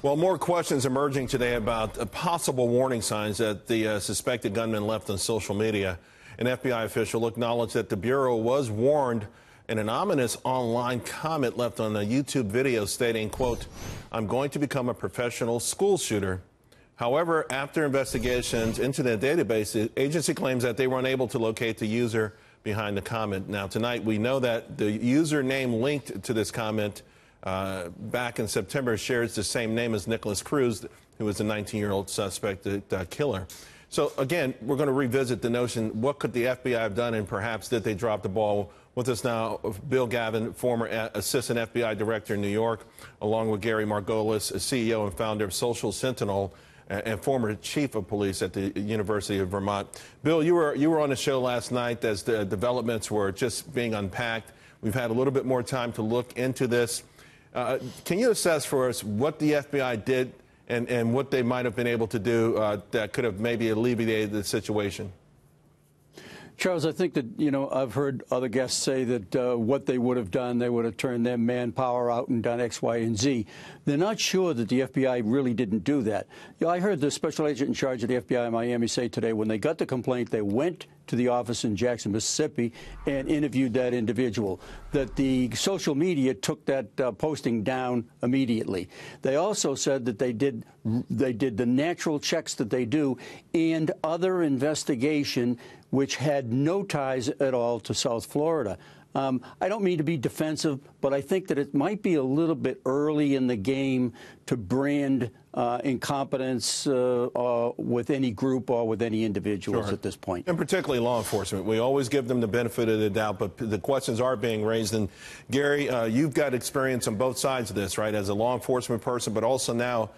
Well, more questions emerging today about possible warning signs that the suspected gunman left on social media. An FBI official acknowledged that the Bureau was warned in an ominous online comment left on a YouTube video stating, quote, "I'm going to become a professional school shooter." However, after investigations into the database, the agency claims that they were unable to locate the user behind the comment. Now, tonight, we know that the username linked to this comment back in September shares the same name as Nicholas Cruz, who was a 19-year-old suspected killer. So, again, we're going to revisit the notion, what could the FBI have done, and perhaps did they drop the ball? With us now, Bill Gavin, former Assistant FBI Director in New York, along with Gary Margolis, CEO and founder of Social Sentinel, and former Chief of Police at the University of Vermont. Bill, you were on the show last night as the developments were just being unpacked. We've had a little bit more time to look into this. Can you assess for us what the FBI did and what they might have been able to do that could have maybe alleviated the situation? Charles, I think that, I've heard other guests say that what they would have done, they would have turned their manpower out and done X, Y, and Z. They're not sure that the FBI really didn't do that. I heard the special agent in charge of the FBI in Miami say today when they got the complaint, they went to the office in Jackson, Mississippi, and interviewed that individual, that the social media took that posting down immediately. They also said that they did the natural checks that they do and other investigation which had no ties at all to South Florida. I don't mean to be defensive, but I think that it might be a little bit early in the game to brand incompetence with any group or with any individuals at this point. And particularly law enforcement. We always give them the benefit of the doubt, but the questions are being raised. And Gary, you've got experience on both sides of this, right, as a law enforcement person, but also now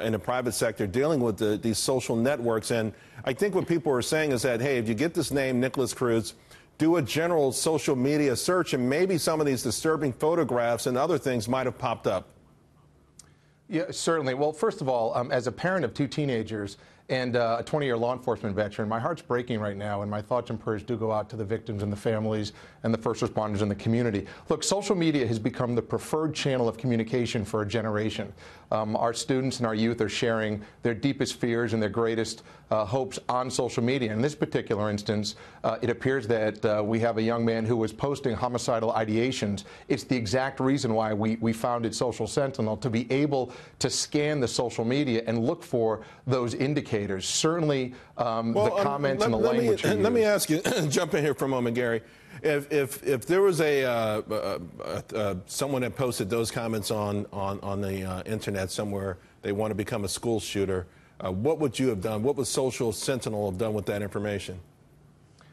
in the private sector dealing with these social networks. And I think what people are saying is that, hey, if you get this name, Nicholas Cruz, do a general social media search, and maybe some of these disturbing photographs and other things might have popped up. Yeah, certainly. Well, first of all, as a parent of two teenagers and a 20-year law enforcement veteran, my heart's breaking right now, and my thoughts and prayers do go out to the victims and the families and the first responders in the community. Look, social media has become the preferred channel of communication for a generation. Our students and our youth are sharing their deepest fears and their greatest hopes on social media. In this particular instance, it appears that we have a young man who was posting homicidal ideations. It's the exact reason why we founded Social Sentinel, to be able to scan the social media and look for those indicators. Certainly, the comments and the language. Let me ask you, jump in here for a moment, Gary. If there was someone that posted those comments on the internet somewhere, they want to become a school shooter, what would you have done? What would Social Sentinel have done with that information?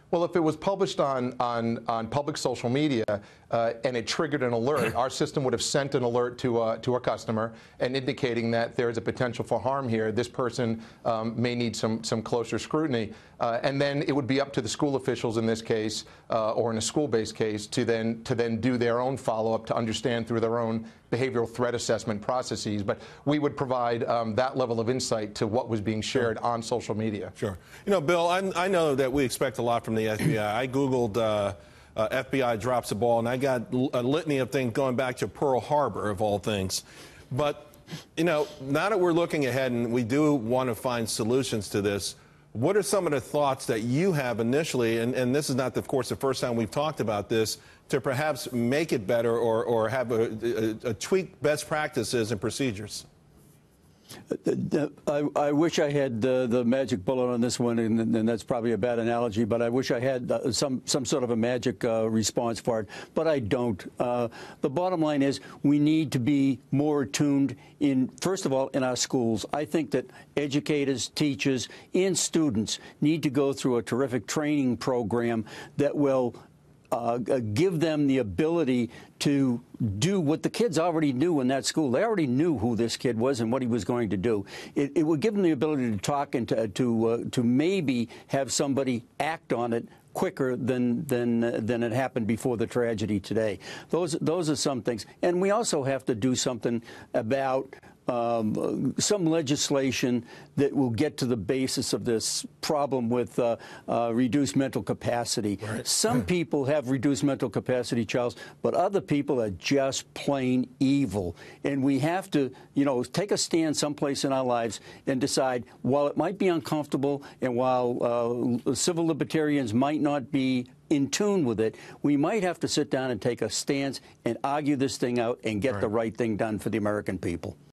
Well, if it was published on public social media and it triggered an alert, our system would have sent an alert to a customer and indicating that there is a potential for harm here. This person may need some closer scrutiny. And then it would be up to the school officials in this case, or in a school-based case, to then do their own follow-up to understand through their own behavioral threat assessment processes. But we would provide that level of insight to what was being shared on social media. Sure. Bill, I know that we expect a lot from the FBI. I Googled FBI drops the ball, and I got a litany of things going back to Pearl Harbor, of all things. But, now that we're looking ahead and we do want to find solutions to this, what are some of the thoughts that you have initially, and this is not, of course, the first time we've talked about this, to perhaps make it better or have a tweak best practices and procedures? I wish I had the magic bullet on this one, and that's probably a bad analogy, but I wish I had some sort of a magic response for it, but I don't. The bottom line is we need to be more attuned first of all, in our schools. I think that educators, teachers, and students need to go through a terrific training program that will give them the ability to do what the kids already knew in that school. They already knew who this kid was and what he was going to do. It would give them the ability to talk and to maybe have somebody act on it quicker than it happened before the tragedy today. Those are some things. And we also have to do something about some legislation that will get to the basis of this problem with reduced mental capacity. Right. Some people have reduced mental capacity, Charles, but other people are just plain evil. And we have to, take a stand someplace in our lives and decide, while it might be uncomfortable and while civil libertarians might not be in tune with it, we might have to sit down and take a stance and argue this thing out and get the right thing done for the American people.